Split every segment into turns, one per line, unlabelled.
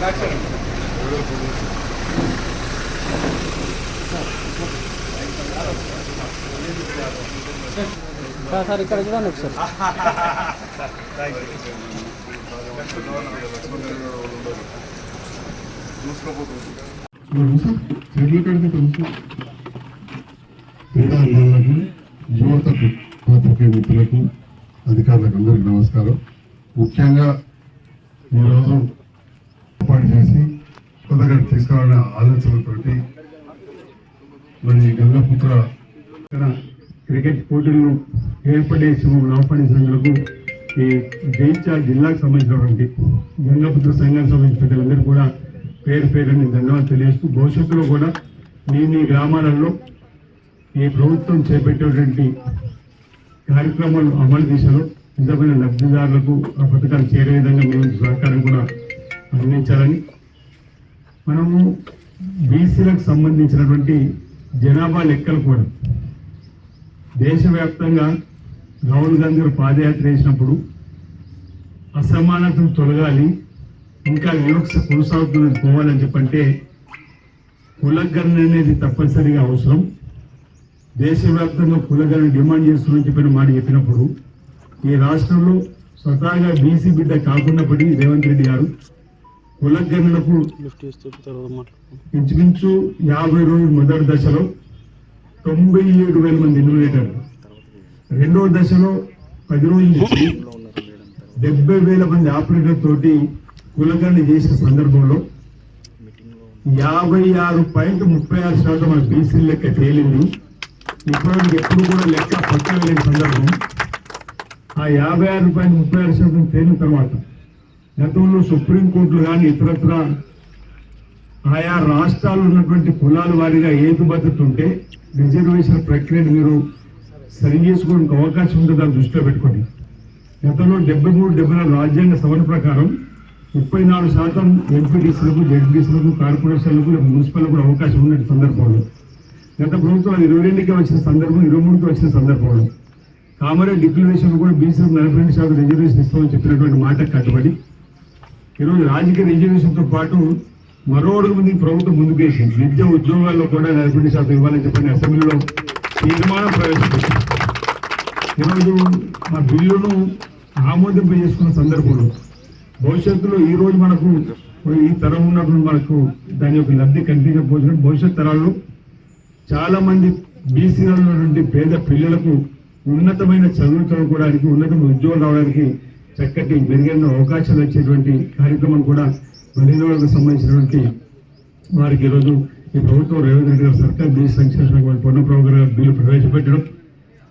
Sir ఇక్కడ చూడండి ఒకసారి.
క్రీడాంగణులకు, యువతకు, పాత్రికేయ మిత్రులకు, అధికారులకు అందరికీ నమస్కారం. ముఖ్యంగా ఈరోజు ఏర్పాటు చేసి కొత్తగా తీసుకురావాలనే ఆలోచనతోటి మరి గంగపుత్ర క్రికెట్ పోటీలను ఏర్పడేసినందుకు ఈ జైత్యాల జిల్లాకు సంబంధించినటువంటి గంగపుత్ర సంఘానికి సంబంధించిన ప్రజలందరూ కూడా పేరు పేరుని ధన్యవాదాలు తెలియజేస్తూ భవిష్యత్తులో కూడా మీ గ్రామాలలో ఈ ప్రభుత్వం చేపట్టేటువంటి కార్యక్రమాలు అమలు దిశలో నిజమైన లబ్ధిదారులకు ఆ పథకాలు చేరే విధంగా మేము సహకారం కూడా అందించాలని, మనము బీసీలకు సంబంధించినటువంటి జనాభా లెక్కలు కూడా దేశవ్యాప్తంగా రాహుల్ గాంధీ గారు పాదయాత్ర చేసినప్పుడు అసమానతను తొలగాలి, ఇంకా వివక్ష కొనసాగుతున్నది పోవాలని చెప్పంటే కులగణన అనేది తప్పనిసరిగా అవసరం. దేశవ్యాప్తంగా కులగణన డిమాండ్ చేస్తుందని చెప్పిన మాట చెప్పినప్పుడు ఈ రాష్ట్రంలో స్వతహాగా బీసీ బిడ్డ కాకున్నప్పటికీ రేవంత్ రెడ్డి గారు కులగణనకు ఇంచుమించు 50 రోజుల మొదటి దశలో 97,000 మంది ఎన్యుమరేటర్లు, రెండవ దశలో 10 రోజుల నుంచి 70,000 మంది ఆపరేటర్ తోటి కులగణన చేసిన సందర్భంలో 56.36% మన బీసీ లెక్క తేలింది. ఇప్పటివరకు ఎప్పుడు కూడా లెక్క పక్కన లేని సందర్భం. ఆ 56.36% తేలిన తర్వాత గతంలో సుప్రీంకోర్టులు కానీ ఇతరత్ర ఆయా రాష్ట్రాల్లో ఉన్నటువంటి కులాల వారీగా ఏకబద్ధత ఉంటే రిజర్వేషన్ ప్రక్రియను మీరు సరి చేసుకోవడానికి అవకాశం ఉంటే దాన్ని దృష్టిలో పెట్టుకోండి. గతంలో 73-74 రాజ్యాంగ సవరణ ప్రకారం 34% ఎంపీటీసీలకు, జెడ్పీటీసీలకు, కార్పొరేషన్లకు, మున్సిపల్లకు కూడా అవకాశం ఉన్న సందర్భంలో గత ప్రభుత్వం 22కి వచ్చిన సందర్భం, 23కి వచ్చిన సందర్భంలో కామారెడ్డి డిక్లరేషన్ కూడా బీసీలకు 42% రిజర్వేషన్ ఇస్తామని చెప్పినటువంటి మాట కట్టుబడి ఈరోజు రాజకీయ రిజర్వేషన్తో పాటు మరో అడుగు మంది ప్రభుత్వం ముందుకేసి విద్య ఉద్యోగాల్లో కూడా 42% ఇవ్వాలని చెప్పని అసెంబ్లీలో తీర్మానం ప్రవేశపెట్టింది. ఈరోజు మా బిల్లును ఆమోదింప చేసుకున్న సందర్భంలో భవిష్యత్తులో ఈ రోజు మనకు ఈ తరం ఉన్నప్పుడు మనకు దాని యొక్క లబ్ధి కనిపించకపోతున్న భవిష్యత్ తరాల్లో చాలా మంది బీసీలో ఉన్నటువంటి పేద పిల్లలకు ఉన్నతమైన చదువులు చదువుకోవడానికి, ఉన్నతమైన ఉద్యోగాలు రావడానికి చక్కటి మెరుగైన అవకాశాలు వచ్చేటువంటి కార్యక్రమం కూడా మహిళలకు సంబంధించినటువంటి వారికి ఈరోజు ఈ ప్రభుత్వం రేవంత్ రెడ్డి గారు సర్కార్ బీసీ సంక్షేమ పొన్న ప్రోగ్రాం బిల్లు ప్రవేశపెట్టడం,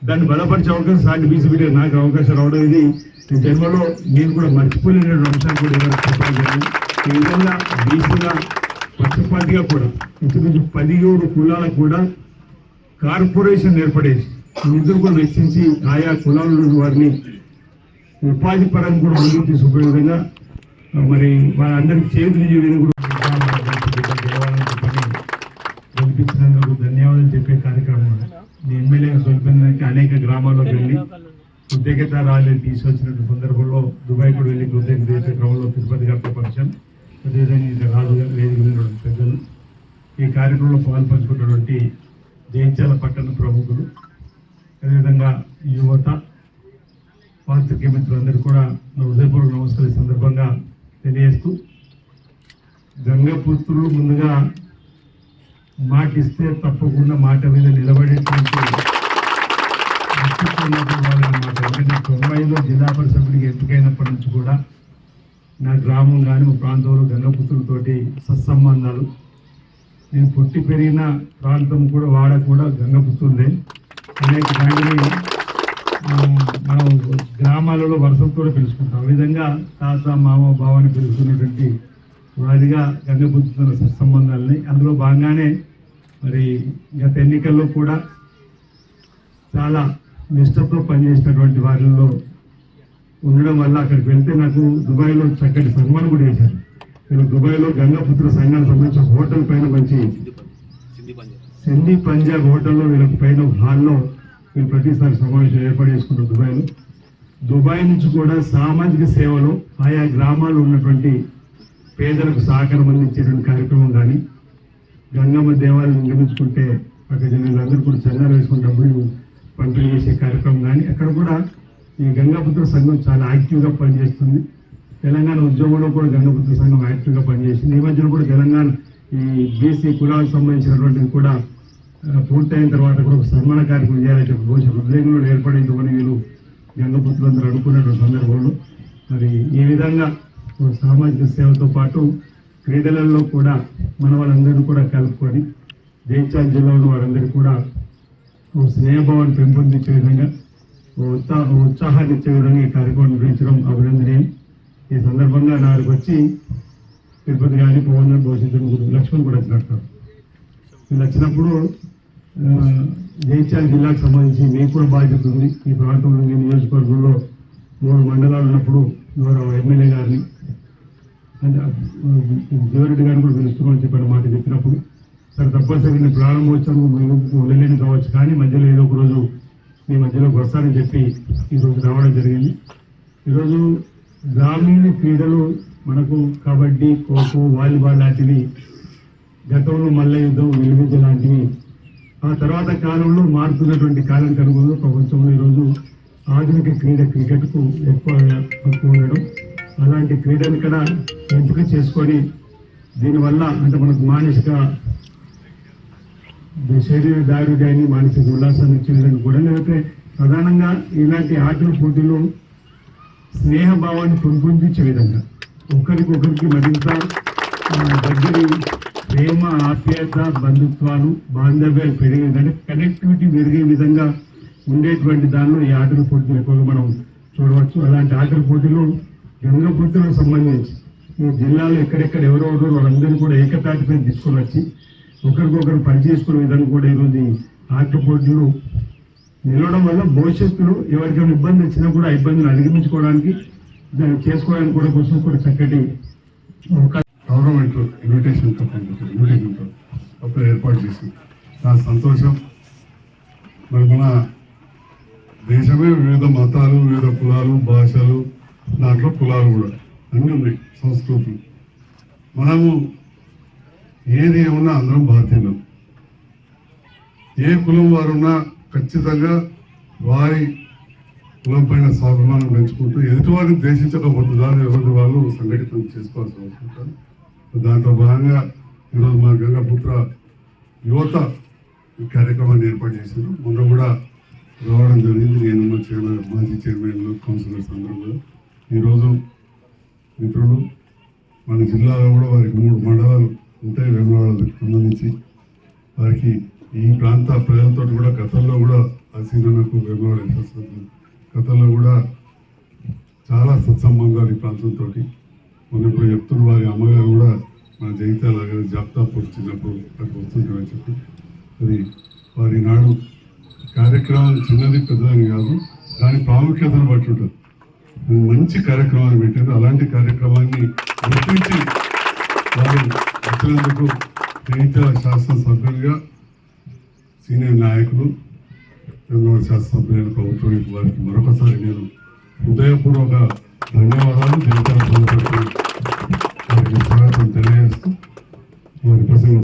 దాన్ని బలపరిచే అవకాశం సాటి బీసీ బిడ్డ నాకు అవకాశం రావడం, ఇది జన్మలో నేను కూడా మర్చిపోలేని అంశాలు కూడా చెప్పడం జరిగింది. ఈ విధంగా బీసీగా పక్షపాతిగా కూడా ఇంచుమించు 17 కులాలకు కూడా కార్పొరేషన్ ఏర్పడేసి నిధులు కూడా వెచ్చించి ఆయా కులాల వారిని ఉపాధి పరంగా కూడా ముందుకు తీసుకుపోయే విధంగా మరి వాళ్ళందరికీ చేతులు కూడా గెలిపించినందుకు ధన్యవాదాలు చెప్పే కార్యక్రమం మీ ఎమ్మెల్యే తొలిపినందుకు అనేక గ్రామాల్లోకి వెళ్ళి కృతజ్ఞత రాజుని తీసుకొచ్చినటువంటి సందర్భంలో దుబాయ్ కూడా వెళ్ళి కృతజ్ఞత చేసే క్రమంలో తిరుపతి గారితో ఫంక్షన్, అదేవిధంగా రాజు గారు వేదిక పెద్దలు, ఈ కార్యక్రమంలో పాల్పంచుకున్నటువంటి జైత్యాల పట్టణ ప్రముఖులు, అదేవిధంగా యువత, పాత్రికేయ మిత్రులందరూ కూడా నా హృదయపూర్వక నమస్కారం ఈ సందర్భంగా తెలియజేస్తూ, గంగపుత్రులు ముందుగా మాట ఇస్తే తప్పకుండా మాట మీద నిలబడేటువంటి వాళ్ళనమాట. ఎందుకంటే 90లో జిల్లా పరిషత్తుడికి ఎంపికైనప్పటి నుంచి కూడా నా గ్రామం కానీ మా ప్రాంతంలో గంగపుత్రులతోటి సత్సంబంధాలు, నేను పుట్టి పెరిగిన ప్రాంతం కూడా వాడ కూడా గంగపుత్రులే. అనేక దానిని మనం గ్రామాలలో వరుసతో పిలుచుకుంటాం. ఆ విధంగా తాత, మామ, బావని పిలుచుకున్నటువంటి వారిగా గంగపుత్రుల సత్సంబంధాలని, అందులో భాగంగానే మరి గత ఎన్నికల్లో కూడా చాలా నిష్ఠతో పనిచేసినటువంటి వారిలో ఉండడం వల్ల అక్కడికి వెళ్తే నాకు దుబాయ్లో చక్కటి సన్మానం కూడా చేశారు. నేను దుబాయ్లో గంగపుత్ర సంఘానికి సంబంధించిన హోటల్ పైన మంచి సింధీ పంజాబ్ హోటల్లో వీళ్ళకి పైన హాల్లో వీళ్ళు ప్రతిసారి సమావేశం ఏర్పాటు చేసుకుంటారు. దుబాయ్ నుంచి కూడా సామాజిక సేవలో ఆయా గ్రామాల్లో ఉన్నటువంటి పేదలకు సహకారం అందించేటువంటి కార్యక్రమం కానీ, గంగమ్మ దేవాలయం నిర్మించుకుంటే అక్కడ జనాలందరూ కూడా చందాలు వేసుకుని డబ్బులు పంపిణీ చేసే కార్యక్రమం కానీ, అక్కడ కూడా ఈ గంగాపుత్ర సంఘం చాలా యాక్టివ్గా పనిచేస్తుంది. తెలంగాణ ఉద్యోగంలో కూడా గంగాపుత్ర సంఘం యాక్టివ్గా పనిచేస్తుంది. ఈ మధ్యలో కూడా తెలంగాణ ఈ బీసీ కులాలకు సంబంధించినటువంటిది కూడా పూర్తయిన తర్వాత కూడా ఒక సన్మాన కార్యక్రమం చేయాలని చెప్పి బహుశా హృదయంలో ఏర్పడేందుకని వీళ్ళు గంగపుత్రులందరూ అనుకున్నటువంటి సందర్భంలో మరి ఈ విధంగా సామాజిక సేవతో పాటు క్రీడలలో కూడా మన వాళ్ళందరూ కూడా కలుపుకొని జైత్యాల జిల్లాలో వారందరూ కూడా స్నేహభావాన్ని పెంపొందించే విధంగా ఉత్సాహాన్ని ఇచ్చే విధంగా ఈ కార్యక్రమం నిర్వహించడం అభినందనీయం. ఈ సందర్భంగా నాకు వచ్చి తిరుపతి కానీ పవన్ భవిష్యత్తు లక్ష్మణ్ కూడా వచ్చినట్టు వీళ్ళు వచ్చినప్పుడు జైత్యాల జిల్లాకు సంబంధించి మీకు కూడా బాధ్యత ఉంది. ఈ ప్రాంతంలో నియోజకవర్గంలో 3 మండలాలు ఉన్నప్పుడు గౌరవ ఎమ్మెల్యే గారిని అంటే దేవరెడ్డి గారిని కూడా పిలుస్తున్నామని చెప్పిన మాట చెప్పినప్పుడు సరే తప్పనిసరిగా నేను ప్రారంభోత్సవం వెళ్ళలేని కావచ్చు, కానీ మధ్యలో ఏదో ఒక రోజు మీ మధ్యలోకి వస్తానని చెప్పి ఈరోజు రావడం జరిగింది. ఈరోజు గ్రామీణ క్రీడలు మనకు కబడ్డీ, ఖోఖో, వాలీబాల్ లాంటివి గతంలో మల్ల యుద్ధం, విలువిద్య లాంటివి ఆ తర్వాత కాలంలో మారుతున్నటువంటి కాలం కనుగొని ప్రపంచంలో ఈరోజు ఆధునిక క్రీడ క్రికెట్కు ఎక్కువ ఉండడం, అలాంటి క్రీడను ఇక్కడ ఎంపిక చేసుకొని దీనివల్ల అంటే మనకు మానసిక శరీర దారుఢ్యాన్ని మానసిక ఉల్లాసాన్ని ఇచ్చే విధంగా కూడా లేకపోతే ప్రధానంగా ఇలాంటి ఆటల పోటీలు స్నేహభావాన్ని పెంపొందించే విధంగా ఒకరికొకరికి మరింత దగ్గరి ప్రేమ, ఆప్యాయత, బంధుత్వాలు, బాంధవ్యాలు పెరిగే విధంగా కనెక్టివిటీ పెరిగే విధంగా ఉండేటువంటి దానిలో ఈ ఆటల పోటీలు ఎక్కువగా మనం చూడవచ్చు. అలాంటి ఆటల పోటీలు గంగపుత్రులకు సంబంధించి ఈ జిల్లాలో ఎక్కడెక్కడ ఎవరెవరో వాళ్ళందరూ కూడా ఏకతాటిపై తీసుకొని వచ్చి ఒకరికొకరు పనిచేసుకునే విధంగా కూడా ఈరోజు ఈ ఆటల పోటీలు నిలవడం వల్ల భవిష్యత్తులో ఎవరికైనా ఇబ్బంది వచ్చినా కూడా ఆ ఇబ్బందిని అధిగమించుకోవడానికి దాన్ని చేసుకోవడానికి కూడా కోసం కూడా చక్కటి గవర్నమెంట్ ఇన్విటేషన్తో అప్పుడు ఏర్పాటు చేసింది. చాలా సంతోషం. మరి మన దేశమే వివిధ మతాలు, వివిధ కులాలు, భాషలు, దాంట్లో కులాలు కూడా అన్నీ ఉన్నాయి, సంస్కృతులు. మనము ఏది ఏమన్నా అందరం భారతీయులు. ఏ కులం వారున్నా ఖచ్చితంగా వారి కులం పైన స్వాభిమానం పెంచుకుంటూ ఎదుటివారిని ద్వేషించకపోతుందా ఎవరి వాళ్ళు సంఘటితం చేసుకోవాల్సి వస్తుంటారు. దాంట్లో భాగంగా ఈరోజు మా గంగపుత్ర యువత ఈ కార్యక్రమాన్ని ఏర్పాటు చేశారు. మొన్న కూడా రావడం జరిగింది. నేను మా మాజీ చైర్మన్లు, కౌన్సిలర్స్ అందరూ కూడా. ఈరోజు మిత్రులు మన జిల్లాలో కూడా వారికి 3 మండలాలు ఉంటాయి వేములవాడకు సంబంధించి. వారికి ఈ ప్రాంత ప్రజలతో కూడా గతంలో కూడా ఆసీనకు వేములవాడ గతంలో కూడా చాలా సత్సంబంధాలు ఈ ప్రాంతంతో. మొన్న ఇప్పుడు చెప్తున్న వారి అమ్మగారు కూడా మన జైత్యాల జాబితా పొడిచినప్పుడు అక్కడికి వస్తుంటామని చెప్పి అది వారి నాడు కార్యక్రమం చిన్నది పెద్దదని కాదు, దాని ప్రాముఖ్యతను బట్టి ఉంటుంది. మంచి కార్యక్రమాన్ని పెట్టారు. అలాంటి కార్యక్రమాన్ని గుర్తించి వారు వచ్చినందుకు జైత్యాల శాసనసభ్యులుగా సీనియర్ నాయకులు, తెలంగాణ శాసనసభ్యులైన ప్రభుత్వానికి వారికి మరొకసారి నేను హృదయపూర్వక ధన్యవాదాలు జైత్యాల వారికి స్వాగతం తెలియజేస్తూ వారి ప్రసంగం